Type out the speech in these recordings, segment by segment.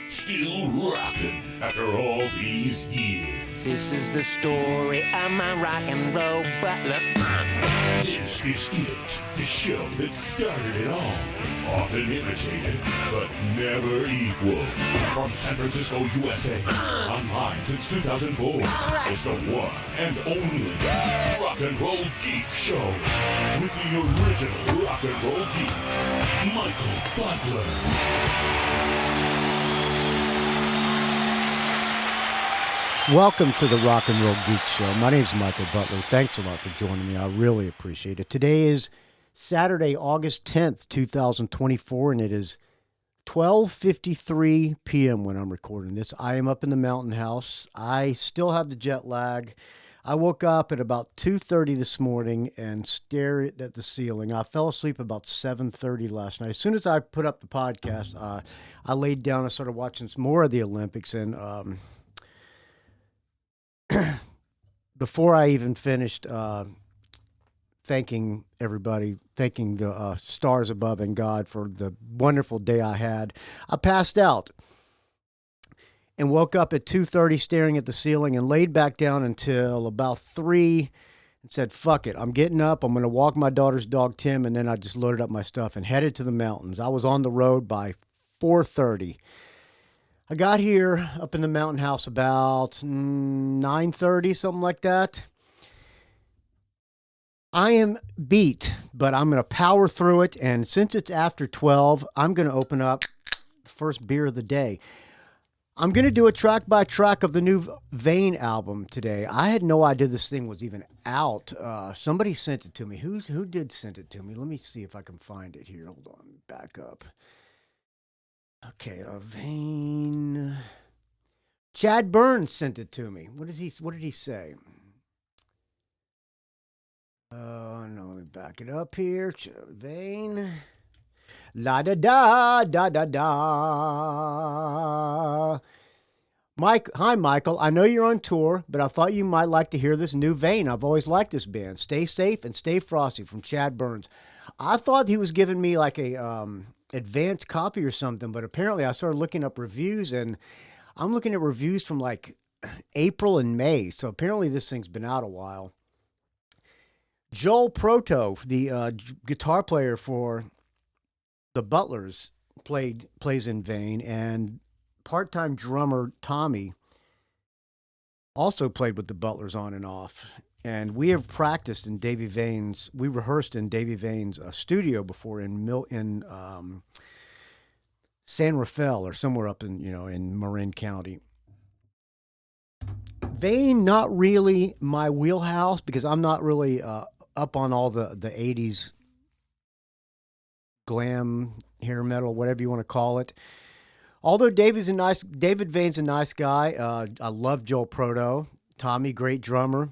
Still rocking after all these years. This is the story of my rock and roll butler. This is it, the show that started it all. Often imitated, but never equal. From San Francisco, USA, online since 2004. It's the one and only Rock and Roll Geek Show. With the original Rock and Roll Geek, Michael Butler. Welcome to the Rock and Roll Geek Show. My name is Michael Butler. Thanks a lot for joining me. I really appreciate it. Today is Saturday, August 10th, 2024, and it is 12:53 p.m. when I'm recording this. I am up in the mountain house. I still have the jet lag. I woke up at about 2:30 this morning and stared at the ceiling. I fell asleep about 7:30 last night. As soon as I put up the podcast, I laid down and started watching some more of the Olympics, and before I even finished thanking everybody, thanking the stars above and God for the wonderful day I had, I passed out and woke up at 2:30 staring at the ceiling and laid back down until about 3 and said, fuck it, I'm getting up. I'm going to walk my daughter's dog, Tim, and then I just loaded up my stuff and headed to the mountains. I was on the road by 4:30. I got here up in the mountain house about 9:30, something like that. I am beat, but I'm going to power through it. And since it's after 12, I'm going to open up the first beer of the day. I'm going to do a track by track of the new Vane album today. I had no idea this thing was even out. Somebody sent it to me. Who did send it to me? Let me see if I can find it here. Hold on, back up. Okay, Vane. Chad Burns sent it to me. What did he say? No, let me back it up here. Vane. La da da da da da. Hi Michael. I know you're on tour, but I thought you might like to hear this new Vane. I've always liked this band. Stay safe and stay frosty, from Chad Burns. I thought he was giving me like a advanced copy or something, but apparently I started looking up reviews, and I'm looking at reviews from like April and May, so apparently this thing's been out a while. Joel Proto, the guitar player for the Butlers, plays in Vane, and part-time drummer Tommy also played with the Butlers on and off. And we have practiced in Davy Vane's. We rehearsed in Davy Vane's studio before in San Rafael or somewhere up in Marin County. Vane, not really my wheelhouse because I'm not really up on all the 80s glam hair metal, whatever you want to call it. Although David Vane's a nice guy. I love Joel Proto. Tommy, great drummer.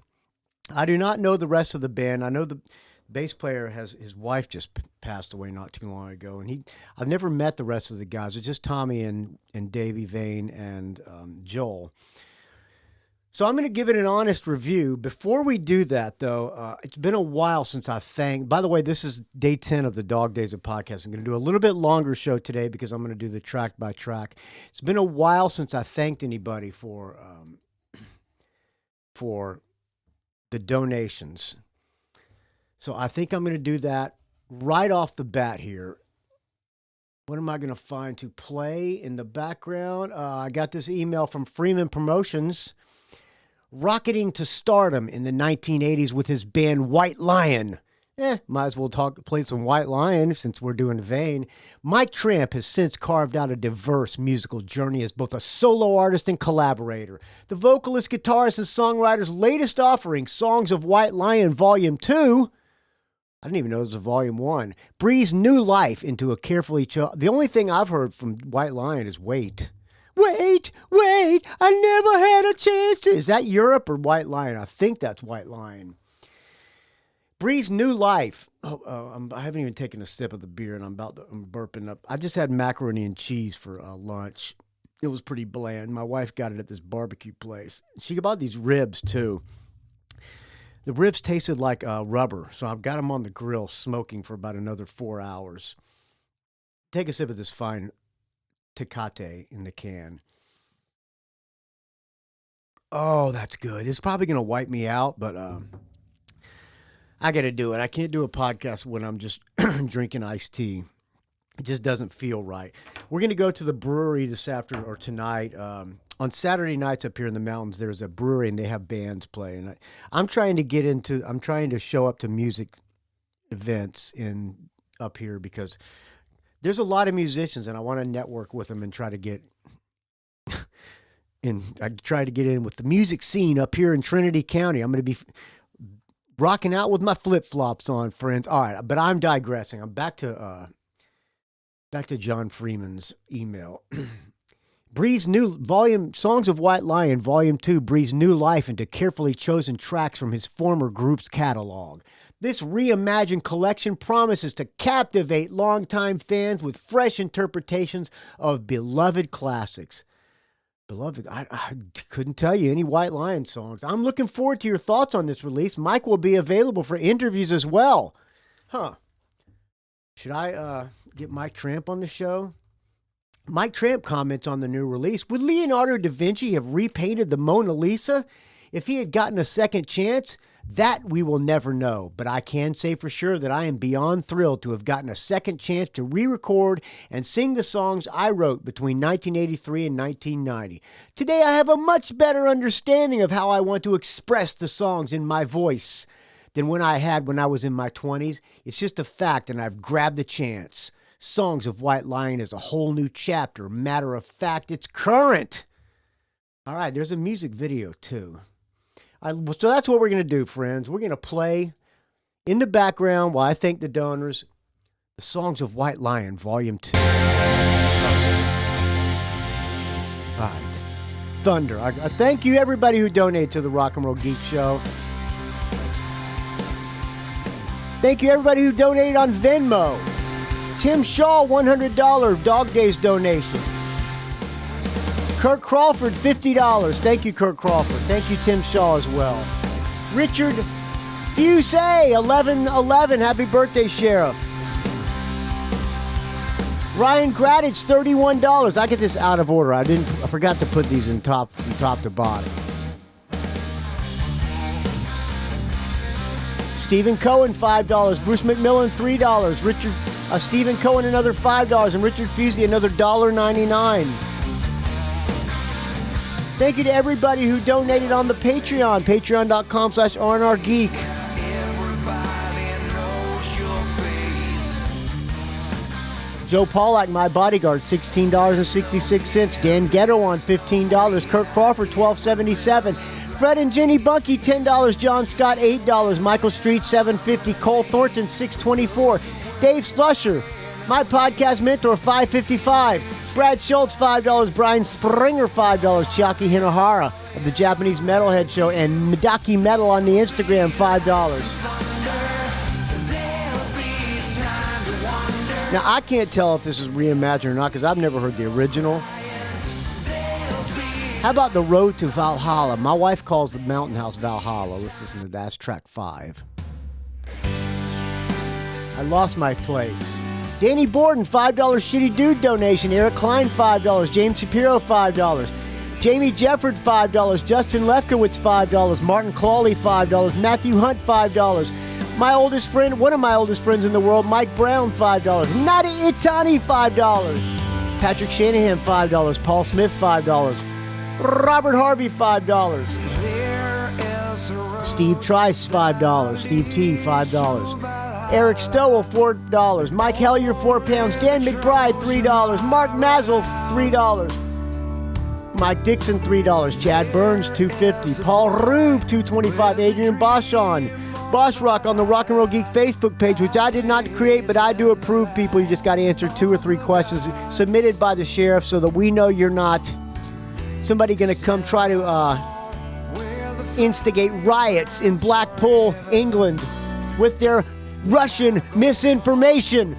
I do not know the rest of the band. I know the bass player his wife just passed away not too long ago, and I've never met the rest of the guys. It's just Tommy and Davey Vane and Joel. So I'm going to give it an honest review. Before we do that, though, it's been a while since I thanked. By the way, this is day 10 of the Dog Days of Podcast. I'm going to do a little bit longer show today because I'm going to do the track by track. It's been a while since I thanked anybody for the donations. So I think I'm going to do that right off the bat here. What am I going to find to play in the background? I got this email from Freeman Promotions. Rocketing to stardom in the 1980s with his band White Lion. Might as well play some White Lion since we're doing Vane. Mike Tramp has since carved out a diverse musical journey as both a solo artist and collaborator. The vocalist, guitarist, and songwriter's latest offering, Songs of White Lion Volume 2, I didn't even know it was a Volume 1, breathes new life into a carefully The only thing I've heard from White Lion is Wait. Wait, I never had a chance to... Is that Europe or White Lion? I think that's White Lion. Breathes new life. I haven't even taken a sip of the beer, and I'm burping up. I just had macaroni and cheese for lunch. It was pretty bland. My wife got it at this barbecue place. She bought these ribs, too. The ribs tasted like rubber, so I've got them on the grill smoking for about another 4 hours. Take a sip of this fine Tecate in the can. Oh, that's good. It's probably going to wipe me out, but I got to do it. I can't do a podcast when I'm just drinking iced tea. It just doesn't feel right. We're going to go to the brewery this afternoon or tonight. On Saturday nights up here in the mountains, there's a brewery and they have bands playing. I'm trying to show up to music events up here because there's a lot of musicians and I want to network with them and try to get in with the music scene up here in Trinity County. I'm going to be rocking out with my flip-flops on, friends. All right, but I'm digressing. I'm back to John Freeman's email. Breathes new volume, Songs of White Lion, Volume 2, breathes new life into carefully chosen tracks from his former group's catalog. This reimagined collection promises to captivate longtime fans with fresh interpretations of beloved classics. Beloved, I couldn't tell you any White Lion songs. I'm looking forward to your thoughts on this release. Mike will be available for interviews as well. Should I get Mike Tramp on the show? Mike Tramp comments on the new release. Would Leonardo da Vinci have repainted the Mona Lisa if he had gotten a second chance? That we will never know, but I can say for sure that I am beyond thrilled to have gotten a second chance to re-record and sing the songs I wrote between 1983 and 1990. Today I have a much better understanding of how I want to express the songs in my voice than when I was in my 20s. It's just a fact, and I've grabbed the chance. Songs of White Lion is a whole new chapter. Matter of fact, it's current. All right, there's a music video too. So that's what we're going to do, friends. We're going to play in the background while I thank the donors, the Songs of White Lion, Volume 2. All right. Thunder. I thank you, everybody who donated to the Rock and Roll Geek Show. Thank you, everybody who donated on Venmo. Tim Schall, $100 Dog Days donation. Kirk Crawford, $50. Thank you, Kirk Crawford. Thank you, Tim Schall, as well. Richard Fusey, 1111. Happy birthday, Sheriff. Ryan Grattidge, $31. I get this out of order. I forgot to put these from top to bottom. Stephen Cohen, $5. Bruce McMillan, $3. Stephen Cohen, another $5. And Richard Fusey, another $1.99. Thank you to everybody who donated on the Patreon, patreon.com/RNRGeek. Joe Pollack, my bodyguard, $16.66. Dan Ghetto on $15. Kirk Crawford, $12.77. Fred and Jenny Bunky, $10. John Scott, $8. Michael Street, $7.50. Cole Thornton, $6.24. Dave Slusher, my podcast mentor, $5.55. Brad Schultz, $5. Brian Springer, $5. Chiaki Hinohara of the Japanese Metalhead Show and Medaki Metal on the Instagram, $5. Now, I can't tell if this is reimagined or not because I've never heard the original. How about The Road to Valhalla? My wife calls the Mountain House Valhalla. Let's listen to that. That's track 5. I lost my place. Danny Borden, $5 Shitty Dude donation. Eric Klein, $5. James Shapiro, $5. Jamie Jefford, $5. Justin Lefkowitz, $5. Martin Clawley, $5. Matthew Hunt, $5. My oldest friend, one of my oldest friends in the world, Mike Brown, $5. Nadi Itani, $5. Patrick Shanahan, $5. Paul Smith, $5. Robert Harvey, $5. Steve Trice, $5. Steve T, $5. Eric Stowell, $4. Mike Hellier, £4. Dan McBride, $3. Mark Mazel, $3. Mike Dixon, $3. Chad Burns, $2.50. Paul Rube, $2.25. Adrian Boschon, Bosch Rock on the Rock and Roll Geek Facebook page, which I did not create, but I do approve people. You just got to answer 2 or 3 questions submitted by the sheriff so that we know you're not somebody going to come try to instigate riots in Blackpool, England with their Russian misinformation.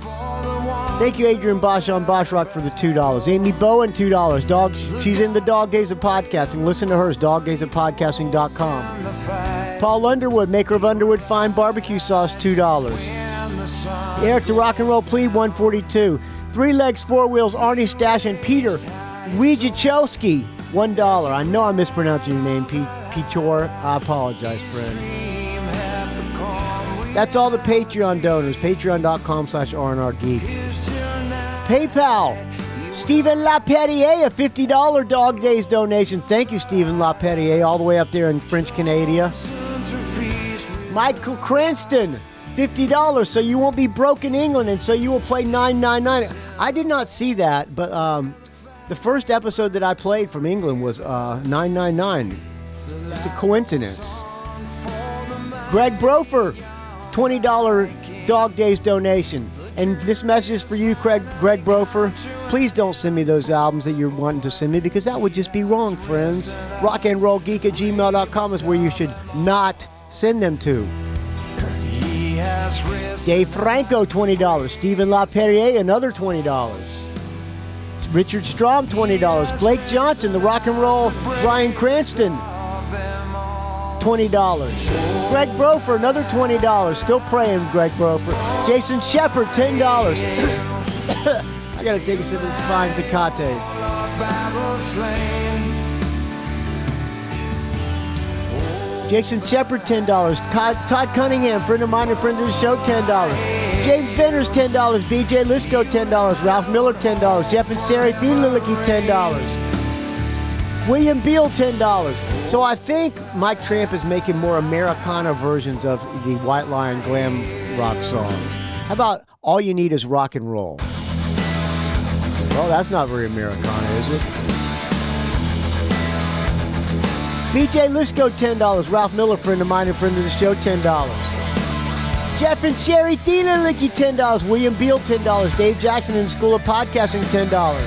Thank you, Adrian Bosch on Bosch Rock for the $2. Amy Bowen, $2. She's in the Dog Days of Podcasting. Listen to hers, dogdaysofpodcasting.com. Paul Underwood, maker of Underwood Fine Barbecue Sauce, $2. Eric the Rock and Roll Plebe, $142. Three Legs, Four Wheels, Arnie Stash, and Peter Wojciechowski, $1. I know I'm mispronouncing your name, Peter. I apologize, friend. That's all the Patreon donors. Patreon.com/RNRGeek. PayPal. Stephen LaPerriere, a $50 Dog Days donation. Thank you, Stephen LaPerriere, all the way up there in French Canada. Michael Cranston, $50, so you won't be broke in England, and so you will play 999. I did not see that, but the first episode that I played from England was 999. Just a coincidence. Greg Brofer, $20 Dog Days donation. And this message is for you, Greg Brofer. Please don't send me those albums that you're wanting to send me, because that would just be wrong, friends. rockandrollgeek@gmail.com is where you should not send them to. Dave Franco, $20. Stephen LaPerriere, another $20. Richard Strom, $20. Blake Johnson, the rock and roll Bryan Cranston, $20. Greg Brofer, another $20. Still praying, Greg Brofer. Jason Shepard, $10. I gotta take a sip of this fine Tecate. Jason Shepard, $10. Todd Cunningham, friend of mine and friend of the show, $10. James Venters, $10. BJ Lisco, $10. Ralph Miller, $10. Jeff and Sarah Thielilicky, $10. William Beal, $10. So I think Mike Tramp is making more Americana versions of the White Lion glam rock songs. How about All You Need Is Rock and Roll? Well, that's not very Americana, is it? BJ Lisco, $10. Ralph Miller, friend of mine and friend of the show, $10. Jeff and Sherry Thielilicky, $10. William Beal, $10. Dave Jackson in the School of Podcasting, $10.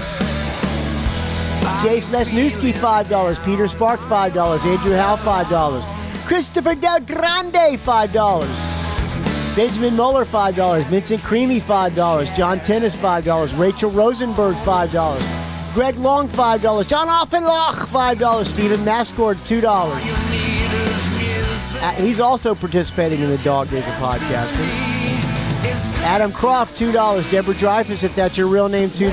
Jace Lesniewski, $5. Peter Spark, $5. Andrew Howe, $5. Christopher Del Grande, $5. Benjamin Muller, $5. Vincent Creamy, $5. John Tennis, $5. Rachel Rosenberg, $5. Greg Long, $5. John Offenloch, $5. Stephen Mascord, $2. He's also participating in the Dog Days of Podcasting. Adam Croft, $2. Deborah Dreyfus, if that's your real name, $2.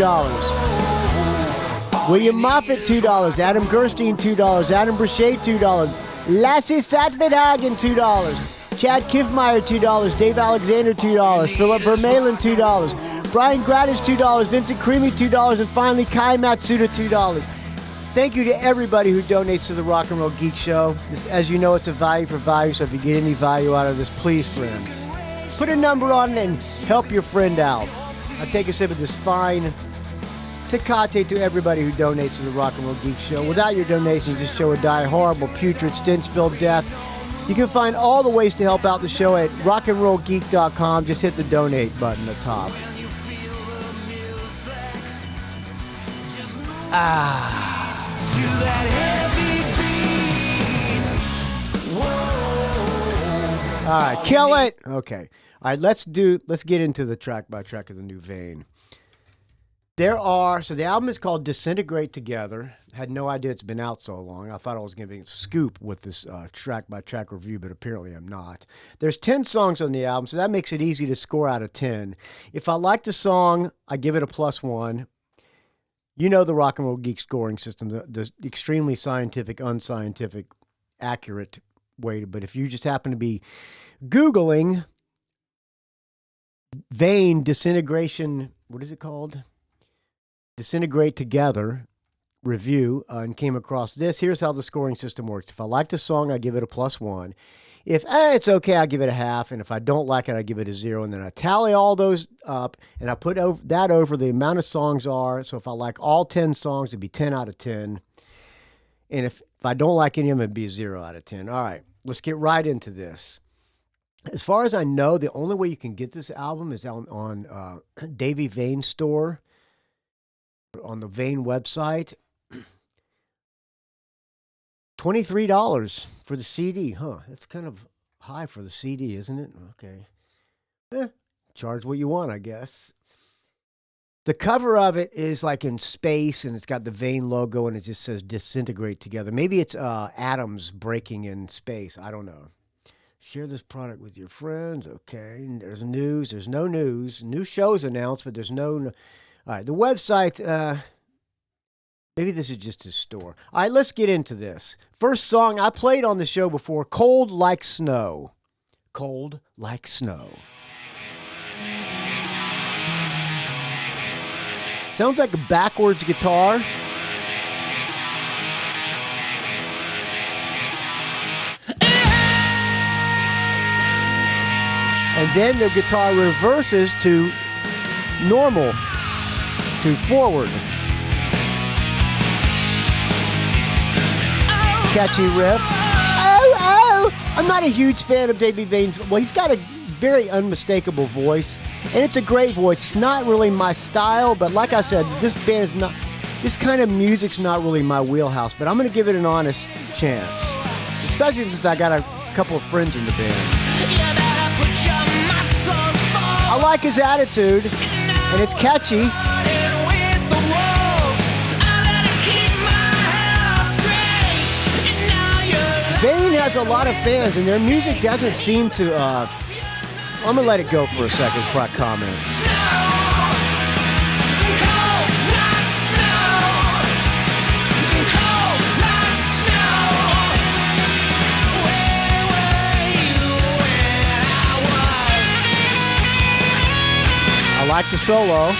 William Moffat, $2. Adam Gerstein, $2. Adam Brachet, $2. Lassie Satvithagen, $2. Chad Kiffmeyer, $2. Dave Alexander, $2. Philip Vermeulen, $2. Brian Grattidge, $2. Vincent Creamy, $2. And finally, Kai Matsuda, $2. Thank you to everybody who donates to the Rock and Roll Geek Show. As you know, it's a value for value, so if you get any value out of this, please, friends, put a number on it and help your friend out. I'll take a sip of this fine Tecate to everybody who donates to the Rock and Roll Geek Show. Without your donations, this show would die a horrible, putrid, stench-filled death. You can find all the ways to help out the show at rockandrollgeek.com. Just hit the donate button at the top. All right, kill it. Okay. All right, let's get into the track by track of the new vein. So the album is called Disintegrate Together. Had no idea it's been out so long. I thought I was going to be a scoop with this track by track review, but apparently I'm not. There's 10 songs on the album, so that makes it easy to score out of 10. If I like the song, I give it a +1. You know the Rock and Roll Geek scoring system, the extremely scientific, unscientific, accurate way. But if you just happen to be Googling vein disintegration, what is it called? Disintegrate Together review and came across this. Here's how the scoring system works. If I like the song, I give it a +1. If it's okay, I give it a half. And if I don't like it, I give it a 0. And then I tally all those up and I put that over the amount of songs are. So if I like all 10 songs, it'd be 10 out of 10. And if I don't like any of them, it'd be a 0 out of 10. All right, let's get right into this. As far as I know, the only way you can get this album is on Davey Vane's store, on the Vane website. $23 for the CD. Huh, that's kind of high for the CD, isn't it? Okay. Charge what you want, I guess. The cover of it is like in space, and it's got the Vane logo, and it just says Disintegrate Together. Maybe it's atoms breaking in space. I don't know. Share this product with your friends. Okay. There's news. There's no news. New shows announced, but there's no All right, the website, maybe this is just his store. All right, let's get into this. First song I played on the show before, Cold Like Snow. Cold Like Snow. Sounds like a backwards guitar. And then the guitar reverses to normal, to forward. Catchy riff. Oh, I'm not a huge fan of Davey Vane's. Well, he's got a very unmistakable voice, and it's a great voice. It's not really my style, but like I said, this kind of music's not really my wheelhouse, but I'm going to give it an honest chance, especially since I got a couple of friends in the band. I like his attitude, and it's catchy. Vane has a lot of fans, and their music doesn't seem to... I'm going to let it go for a second before I comment. I like the solo.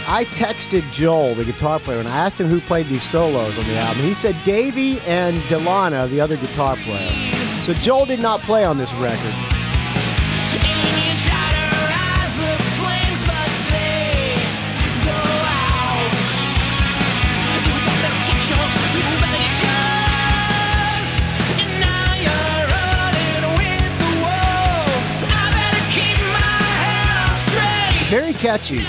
I texted Joel, the guitar player, and I asked him who played these solos on the album. He said Davey and Delana, the other guitar player. So Joel did not play on this record. Very catchy.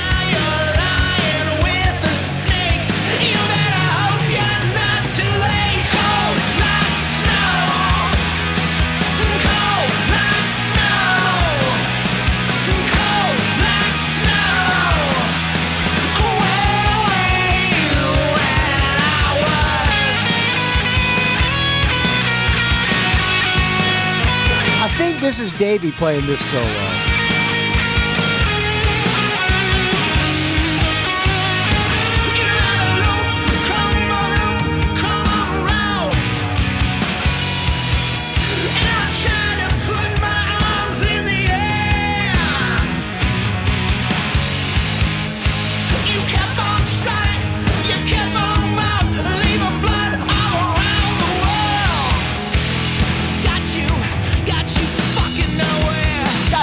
I think this is Davey playing this solo.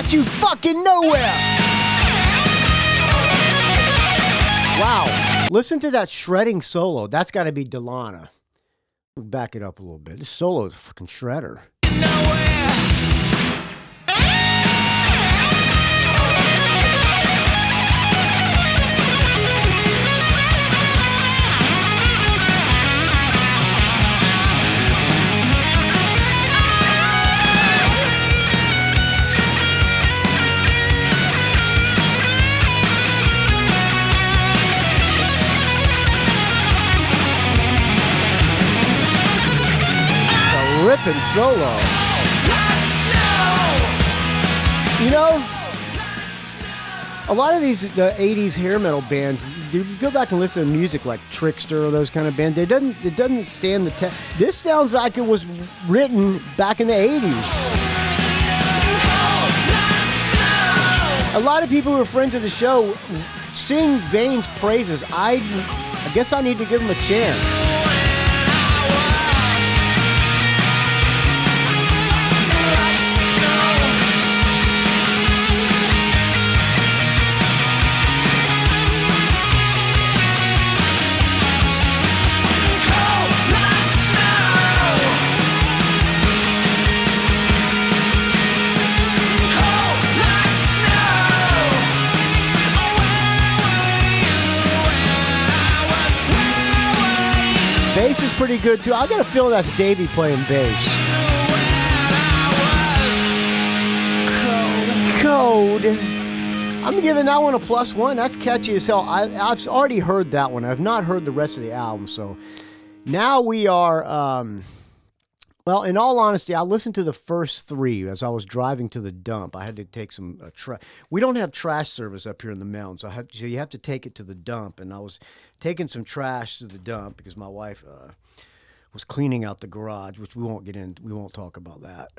You fucking nowhere. Wow. Listen to that shredding solo. That's got to be Delana. We'll back it up a little bit. This solo is a fucking shredder. Ripping solo. You know, a lot of the 80s hair metal bands, you go back and listen to music like Trickster or those kind of bands, it doesn't stand the test. This sounds like it was written back in the 80s. A lot of people who are friends of the show sing Vane's praises. I guess I need to give them a chance. Bass is pretty good too. I got a feeling that's Davey playing bass. Code. I'm giving that one a +1. That's catchy as hell. I've already heard that one. I've not heard the rest of the album. So now we are Well, in all honesty, I listened to the first three as I was driving to the dump. I had to take some trash. We don't have trash service up here in the mountains. So you have to take it to the dump. And I was taking some trash to the dump because my wife was cleaning out the garage, which we won't get in. We won't talk about that.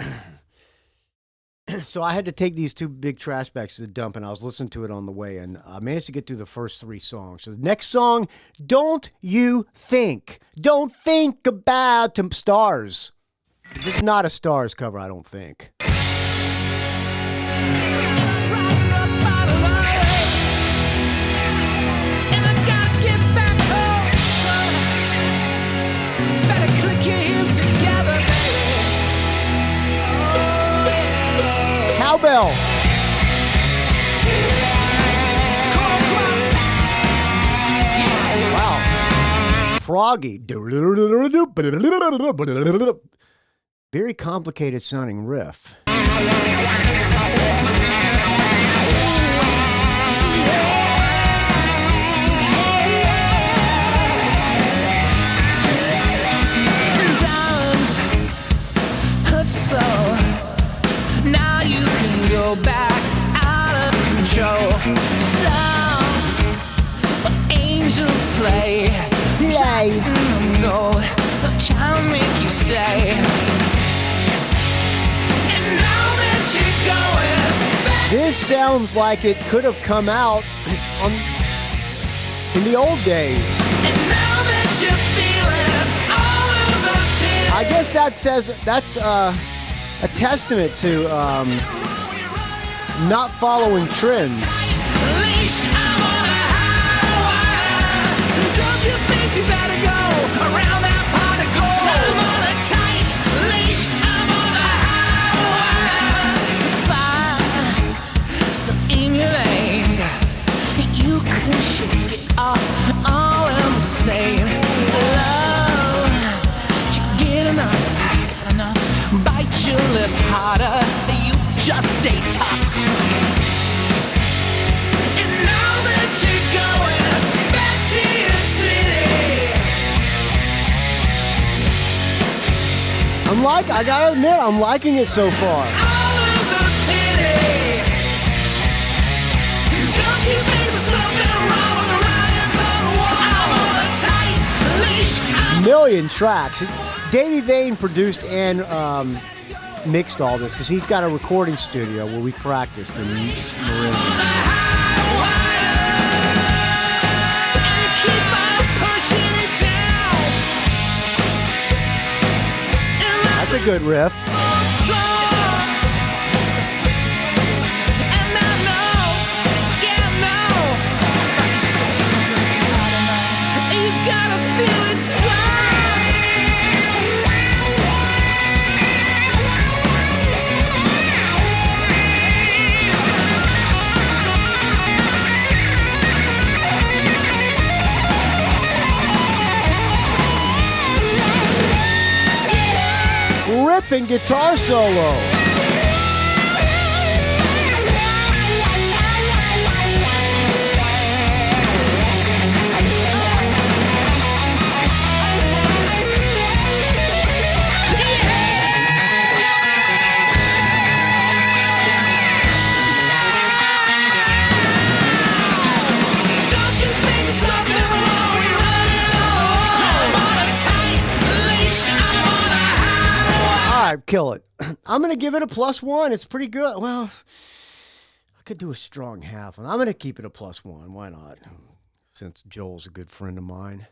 So I had to take these two big trash bags to the dump, and I was listening to it on the way, and I managed to get through the first three songs. So the next song, Don't You Think. Don't think about stars. This is not a Stars cover, I don't think. Cowbell. Wow. Froggy. Very complicated sounding riff. Now you can go back out of control. Soft, but angels play. No, trying to make you stay. And now that you're going back, This sounds like it could have come out in the old days. and now that you're feeling all of the pain. I guess that's a testament to not following trends. Leash, I'm on a high wire. Don't you think you better go around that pot of gold? I'm on a tight leash, I'm on a high wire. Fire, so in your veins, you can shake it off all in the same love. Did you get enough? Got enough? Bite your lip harder, you just stay tough. And now that you're going back to your city, I gotta admit, I'm liking it so far. all of the pity. Don't you think there's something wrong with the writings on the wall? I'm on a tight leash. Million tracks. Davey Vane produced and mixed all this because he's got a recording studio where we practiced in Marin. That's a good riff. Ripping guitar solo. Kill it. I'm going to give it a +1. It's pretty good. Well, I could do a strong half. I'm going to keep it a +1. Why not? Since Joel's a good friend of mine.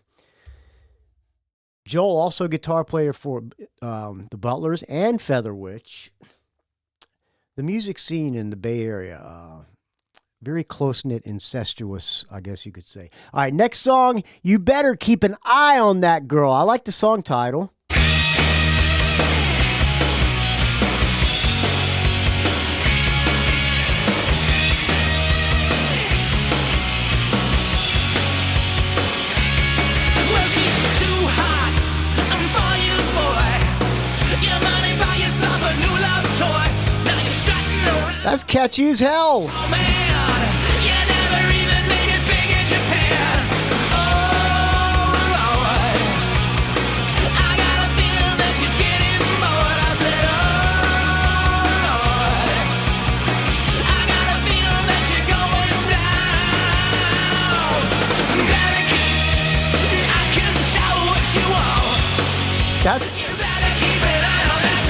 Joel, also guitar player for the Butlers and Featherwitch. The music scene in the Bay Area, very close-knit, incestuous, I guess you could say. All right, next song, You Better Keep an Eye on That Girl. I like the song title. That's catchy as hell. Oh man, you never even made it big in Japan. Oh Lord, I got a feeling that she's getting more.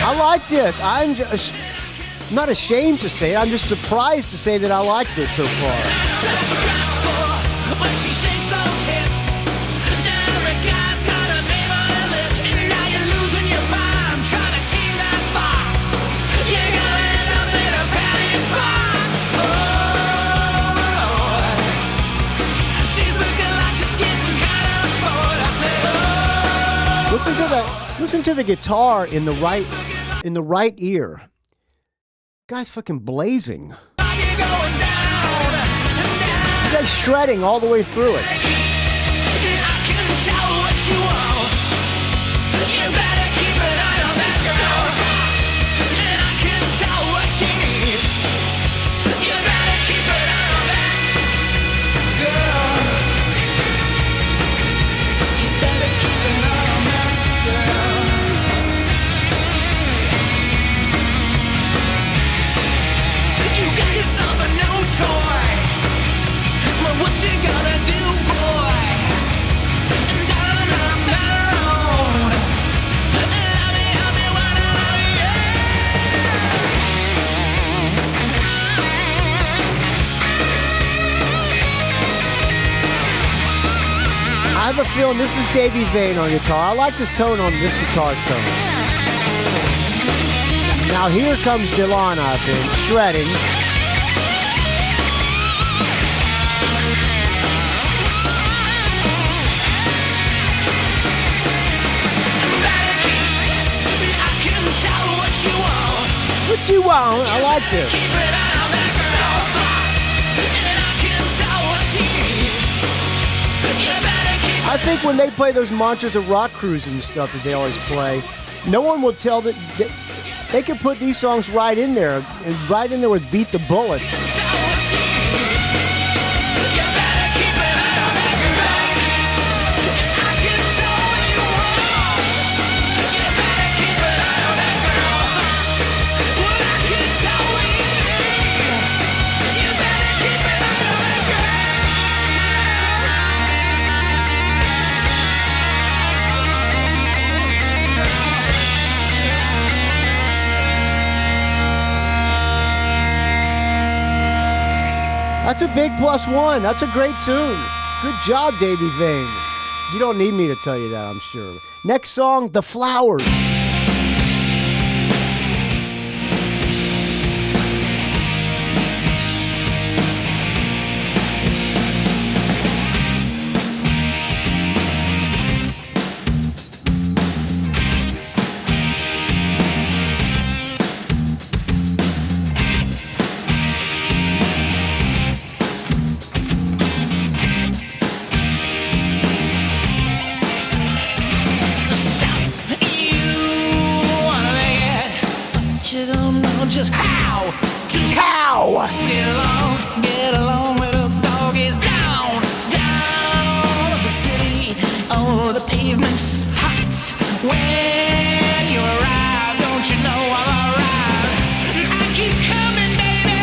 I like this. I'm not ashamed to say it. I'm just surprised to say that I like this so far. Listen to the guitar in the right ear. Guy's fucking blazing. The guy's shredding all the way through it. I have a feeling this is Davey Vane on guitar. I like this tone on this guitar tone. Now here comes Delana, I think, shredding. What you want? I like this. I think when they play those Monsters of Rock Cruise and stuff that they always play, no one will tell that they could put these songs right in there, and right in there with Beat the Bullet. That's a big +1. That's a great tune. Good job, Davey Vane. You don't need me to tell you that, I'm sure. Next song, The Flowers. Just how get along, little dog is down the city. Oh, the pavement's hot when you arrive. Don't you know I'm alright? I keep coming, baby,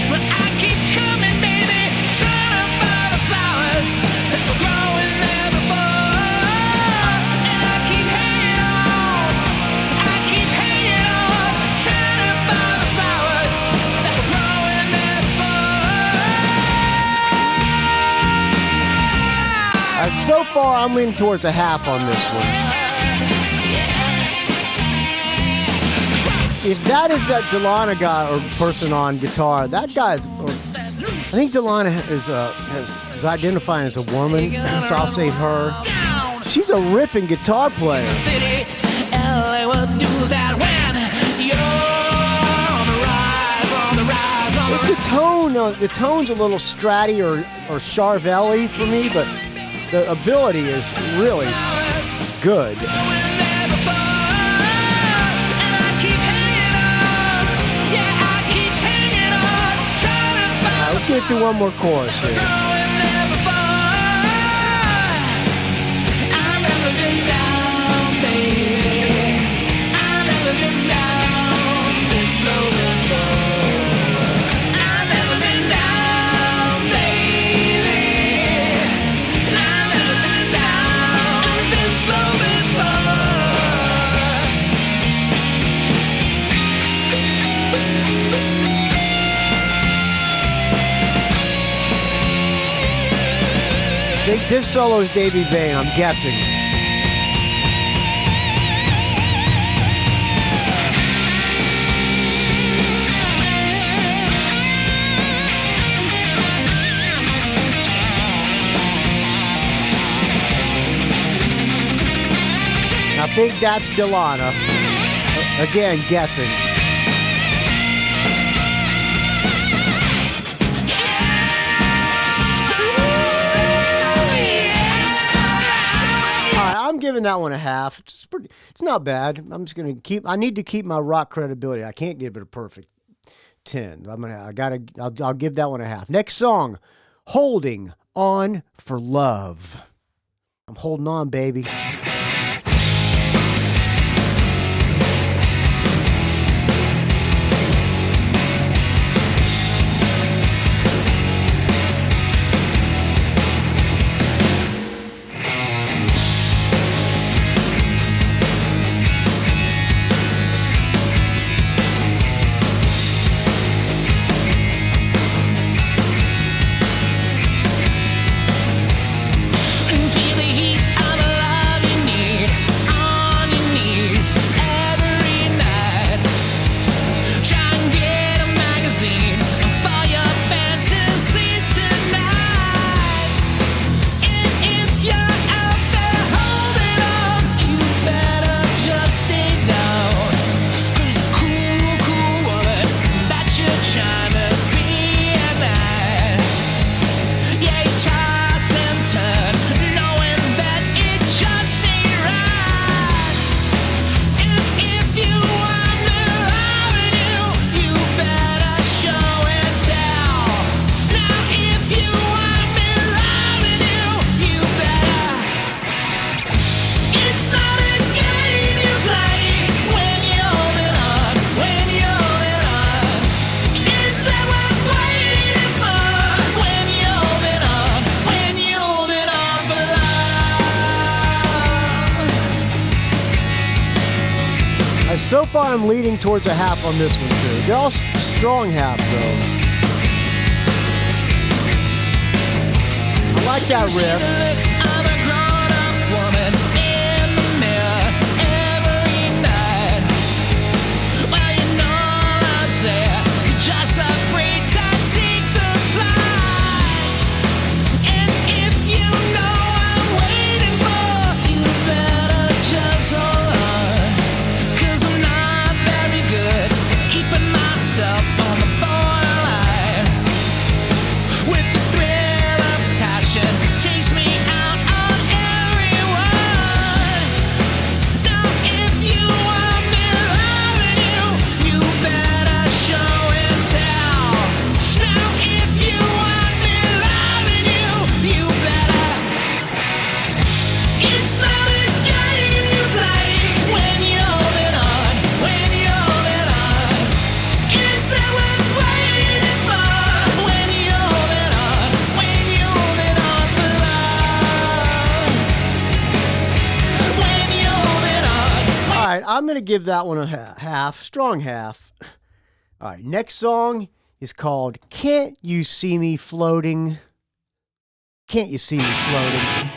but I keep coming, baby, trying to find the flowers that were growing there before. And I keep hanging on, trying to find the flowers that were growing there before. So far, I'm leaning towards a half on this one. If that is that Delana guy or person on guitar, that guy's. I think Delana is identifying as a woman, so I'll say her. She's a ripping guitar player. City, LA will do that when you're on the rise. It's the tone. The tone's a little stratty or Charvelli for me, but the ability is really good. Let's get to one more chorus here. I think this solo is Davey Vane, I'm guessing. I think that's Delana. Again, guessing. I'm giving that one a half. It's not bad. I'm just gonna I need to keep my rock credibility. I can't give it a perfect 10. I'll give that one a half. Next song, Holding On for Love. I'm holding on, baby. Feel the heat of love you need. So far, I'm leaning towards a half on this one, too. They're all strong half, though. I like that riff. I'm going to give that one a half, strong half. All right, next song is called Can't You See Me Floating? Can't You See Me Floating?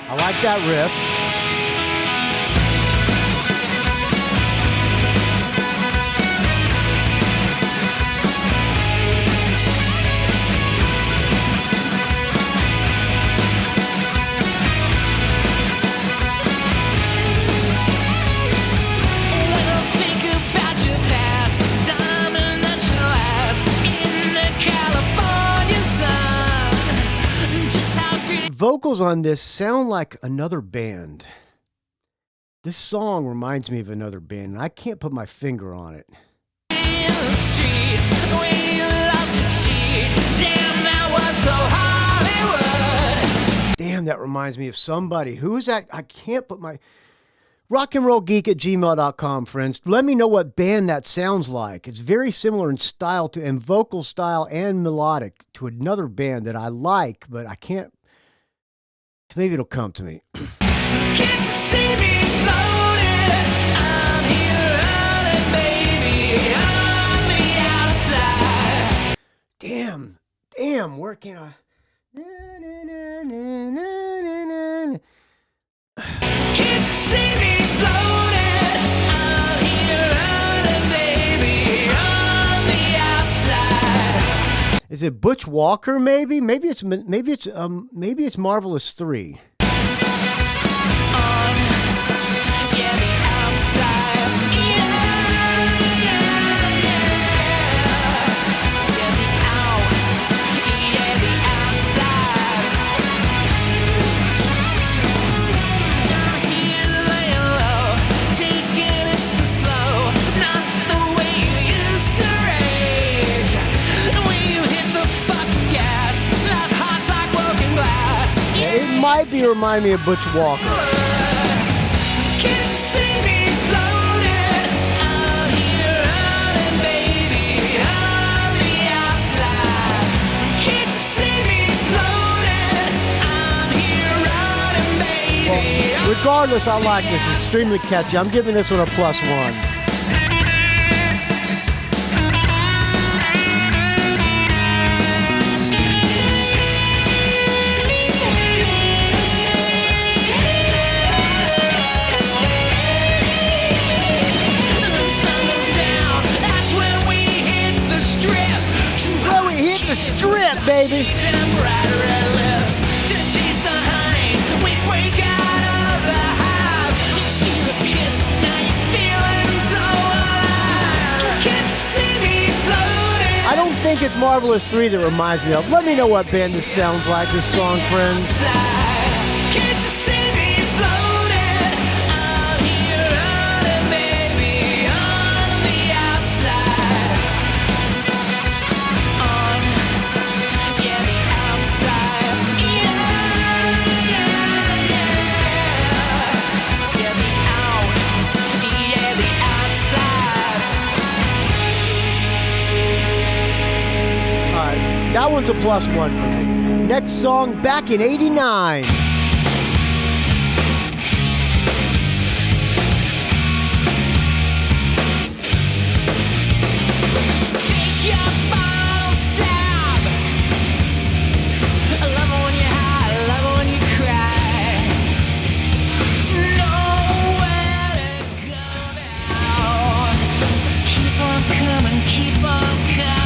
I like that riff. Vocals on this sound like another band. This song reminds me of another band, and I can't put my finger on it. Damn, that reminds me of somebody. Who is that? I can't put my... rockandrollgeek@gmail.com, friends. Let me know what band that sounds like. It's very similar in style to, and vocal style and melodic to another band that I like, but I can't... Maybe it'll come to me. Can't you see me floating? I'm here running, baby, on the outside. Damn, where can I? Can't you see me floating out here running, baby, on the outside? Is it Butch Walker? Maybe it's Marvelous 3. Yeah, the outside. It might be remind me of Butch Walker. Can't you see me floating out here running, baby, on the outside? Can't you see me floating out here running, baby? Well, regardless, I like this. It's extremely catchy. I'm giving this one a +1. Strip, baby. I don't think it's Marvelous 3 that reminds me of. Let me know what band this sounds like, this song, friends. Can't you see me floating out here running, baby, on the outside? That one's a +1 for me. Next song, back in '89. Take your final stab. I love it when you hide, I love it when you cry. Nowhere to go now. So keep on coming, keep on coming.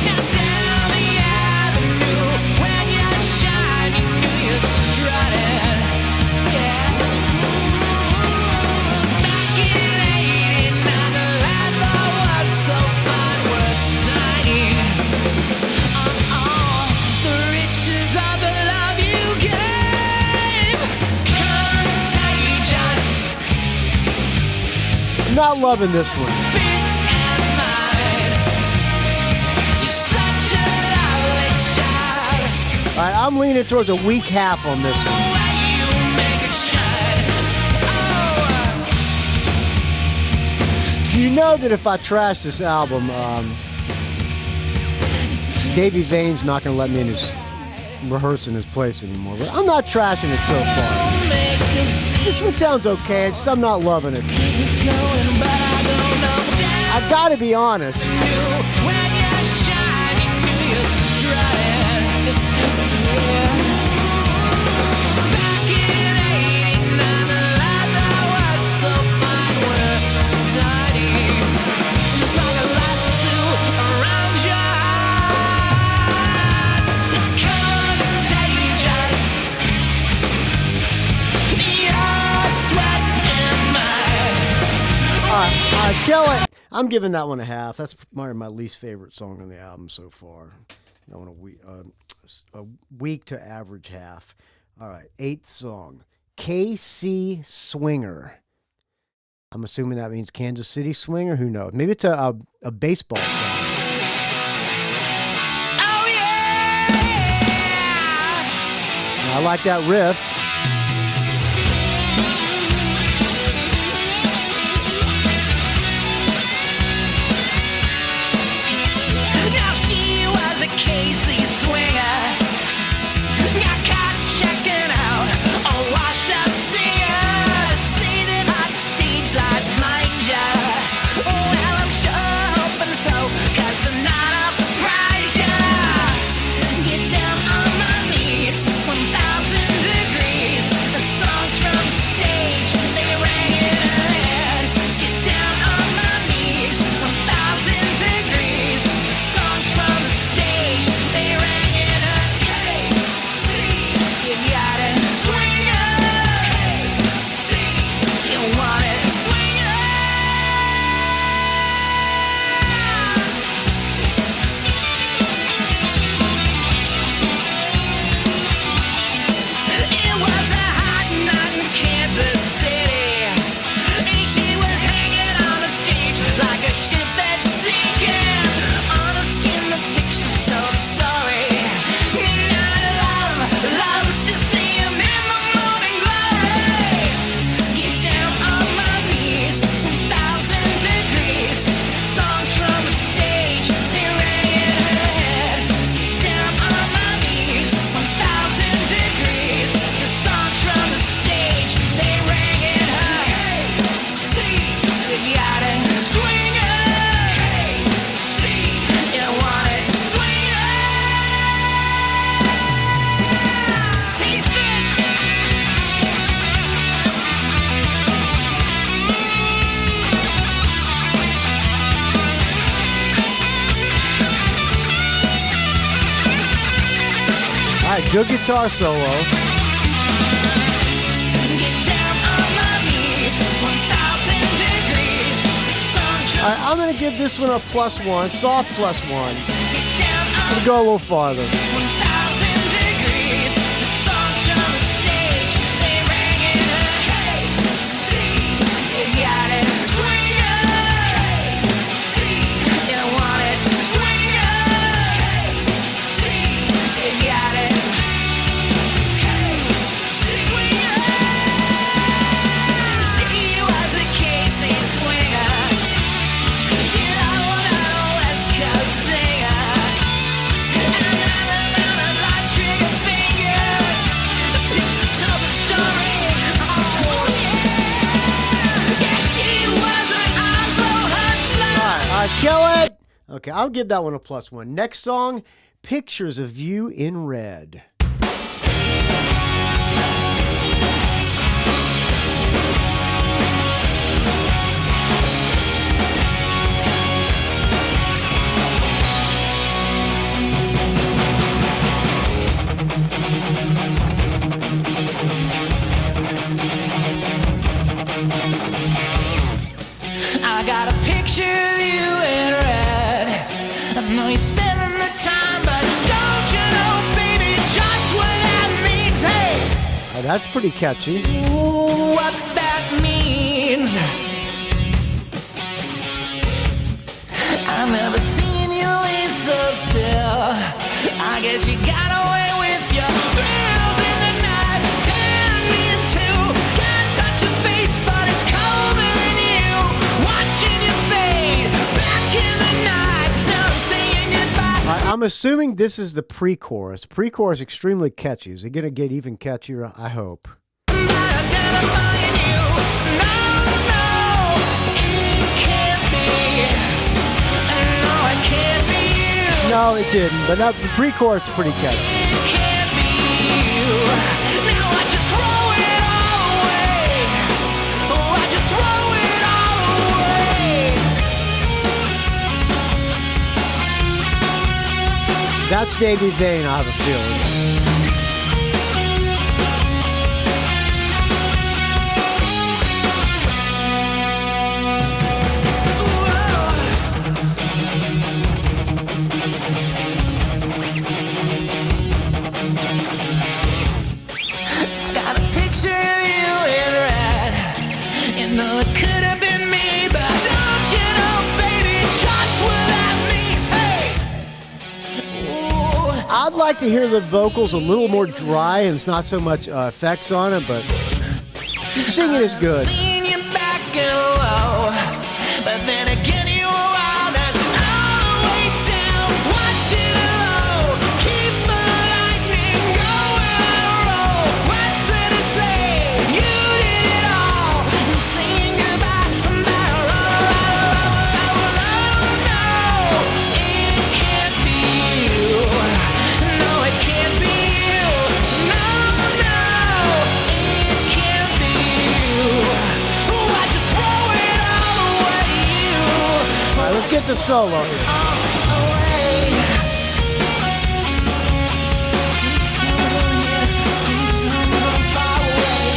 Now down the avenue, when you shine, you knew you're strutting. Yeah. Back in '89, the life was so fun, worth dining on all the riches of the love you gave. Contagious, Not loving this one. spit and mind. You're such a lovely child. All right, I'm leaning towards a weak half on this one. Why you make it shine? Oh, You know that if I trash this album, Davey Zane's not going to let me in his rehearse in his place anymore. But I'm not trashing it so far. don't make a scene. This one sounds okay. It's just I'm not loving it. Keep it going, but I don't know. I've got to be honest. When you're shining, you're strutting. Yeah. Back in '89, the life that was so fine, we're tiny. Just like a lasso around your heart. It's contagious. Your sweat and mine. All right, kill it. I'm giving that one a half. That's my least favorite song on the album so far. That one a weak to average half. All right, 8th song, KC Swinger. I'm assuming that means Kansas City Swinger. Who knows? Maybe it's a baseball song. Oh yeah! I like that riff. Now she was a Casey swinger. Got caught checking out a washed up singer. Seated hot stage lights blind ya. Well, I'm sure hoping so, 'cause the night I'll Good guitar solo. Get down on my knees, 1,000 degrees. Sunshine. All right, I'm going to give this one a +1, soft +1. Get down on We'll go a little farther. 1,000 degrees. The songs on the stage, they rang in a KC. You got it, swinger. KC, you want it, swinger. KC, you got it. KC, swinger. See you as a KC swinger. You know what I know, West Coast singer. Kill it. Okay, I'll give that one a +1. Next song, Pictures of You in Red. I got a picture of you in red. I know you're spending the time, but don't you know, baby, just what that means? Hey, Oh, that's pretty catchy. what that means. I've never seen you leave so still. I guess you got away with your thrills in the night. Turn me into, can't touch your face, but it's colder than you. Watching you fade back in the night. Now I'm saying goodbye. I'm assuming this is the pre-chorus. Pre-chorus extremely catchy. Is it going to get even catchier? I hope. By identifying you. No, no, it can't be. No, it can't be you. No, it didn't. But the pre-chorus is pretty catchy. It can't be you. Now why'd you throw it all away? Why'd you throw it all away? That's Davey Vane, I have a feeling. Got a picture of you in red. You know it could have been me, but don't you know, baby, just what that means. Hey, ooh, I'd like to hear the vocals a little more dry and it's not so much effects on it, but singing is good. seen you back and low, but then again you were wild and all the way down. Watching low, keep the lightning going low. What's there to say? You did it all. I'm saying goodbye. No, it can't be you. No, it can't be you. No, it can't be you. Why'd you throw it all away? All right, let's get the solo here. Away. Sometimes I'm here, sometimes I'm far away.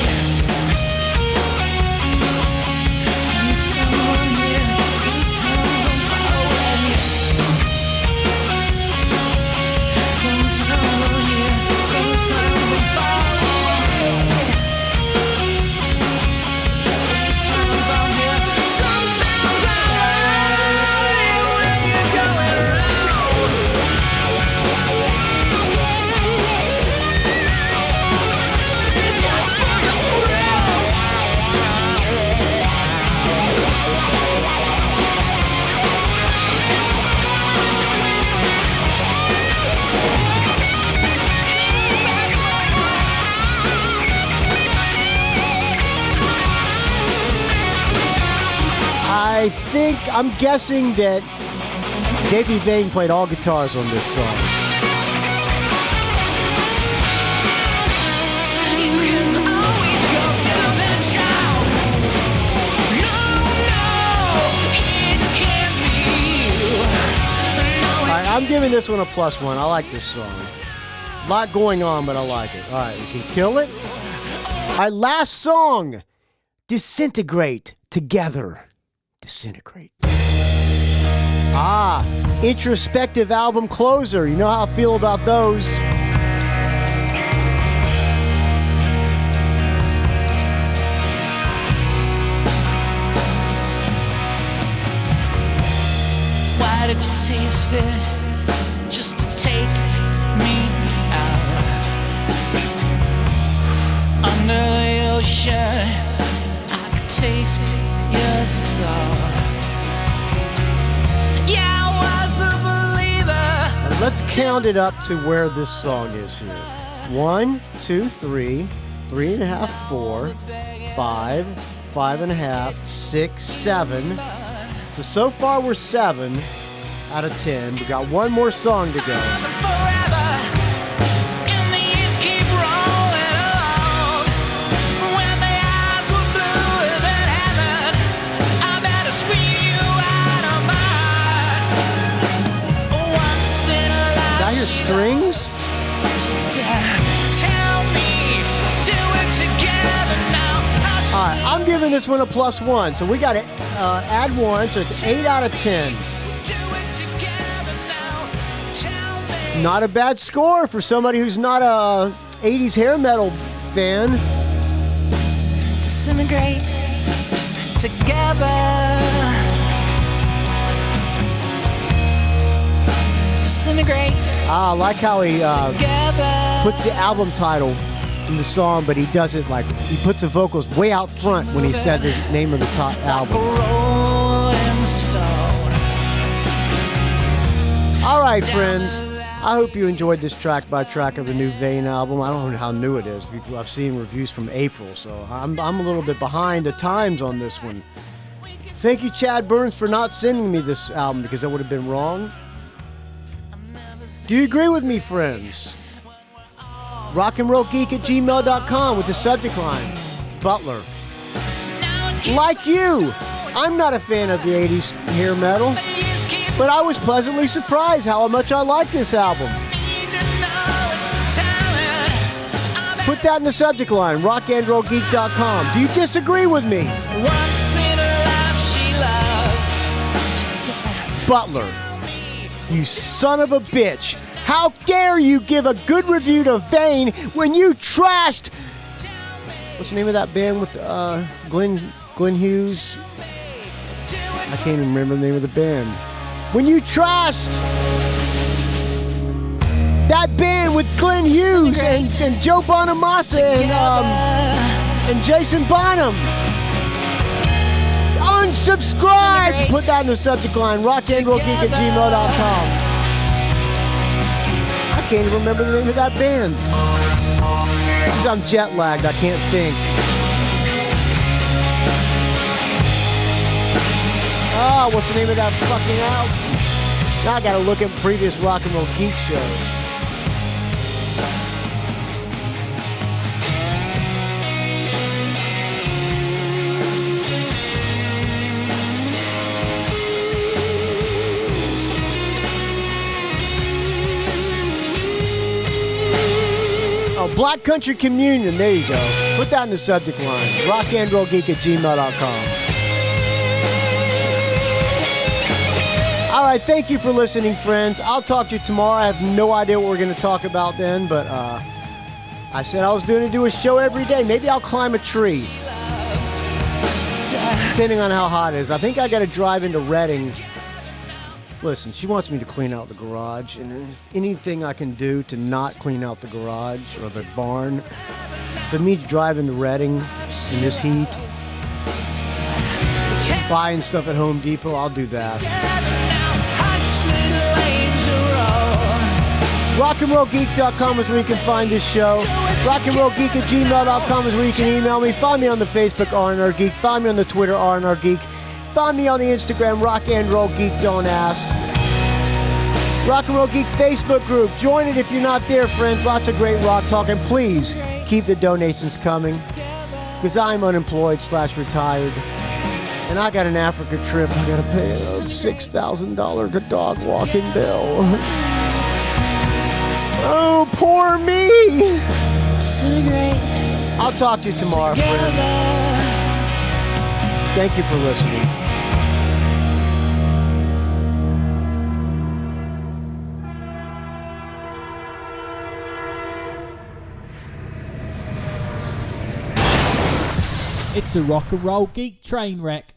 Sometimes I'm here, sometimes I'm far away. Sometimes I'm here, sometimes I'm far away. Sometimes I'm here, sometimes I'm away. When you're going round, just for the thrills. I'm guessing that Davey Vane played all guitars on this song. You can always go down that child. No, it can't be you. No, All right, I'm giving this one a +1. I like this song. A lot going on, but I like it. All right, we can kill it. All right, last song. Disintegrate Together. Disintegrate. Introspective album closer. You know how I feel about those. Why did you taste it just to take me out? Under the ocean, I could taste your soul. Yeah, I was a believer. And let's count it up to where this song is here. 1, 2, 3, 3.5, 4, 5, 5.5, 6, 7. So far we're 7 out of 10. We got one more song to go. Did I hear strings? All right, I'm giving this one a +1. So we got to add 1, so it's 8 out of 10. Not a bad score for somebody who's not a 80s hair metal fan. Disintegrate together. Disintegrate. I like how he together. puts the album title in the song, but he does it like he puts the vocals way out front when he said the name of the top album. All right, friends. I hope you enjoyed this track by track of the new Vane album. I don't know how new it is. I've seen reviews from April, so I'm a little bit behind the times on this one. Thank you, Chad Burns, for not sending me this album because that would have been wrong. Do you agree with me, friends? rockandrollgeek@gmail.com with the subject line, Butler. Like you, I'm not a fan of the 80s hair metal, but I was pleasantly surprised how much I like this album. Put that in the subject line, rockandrollgeek.com. Do you disagree with me? Butler, you son of a bitch. How dare you give a good review to Vane when you trashed... What's the name of that band with Glenn Hughes? I can't even remember the name of the band. When you trashed that band with Glenn Hughes and Joe Bonamassa and Jason Bonham. Unsubscribe! Put that in the subject line, rockandrollgeek@gmail.com. I can't even remember the name of that band. Because I'm jet lagged, I can't think. Oh, what's the name of that fucking album? Now I gotta look at previous Rock and Roll Geek shows. Oh, Black Country Communion, there you go. Put that in the subject line. rockandrollgeek@gmail.com. All right, thank you for listening, friends. I'll talk to you tomorrow. I have no idea what we're going to talk about then, but I said I was going to do a show every day. Maybe I'll climb a tree, depending on how hot it is. I think I got to drive into Reading. Listen, she wants me to clean out the garage, and if anything I can do to not clean out the garage or the barn, for me to drive into Reading in this heat, buying stuff at Home Depot, I'll do that. rockandrollgeek.com is where you can find this show. rockandrollgeek@gmail.com is where you can email me. Find me on the Facebook, R&R Geek. Find me on the Twitter, R&R Geek. Find me on the Instagram, Rock and Roll Geek, don't ask. Rock and Roll Geek Facebook group. Join it if you're not there, friends. Lots of great rock talk. And please keep the donations coming, because I'm unemployed/retired. And I got an Africa trip. I got to pay a $6,000 dog walking bill. Oh, poor for me. Disintegrate I'll talk to you tomorrow, friends. together. Thank you for listening. It's a rock and roll geek train wreck.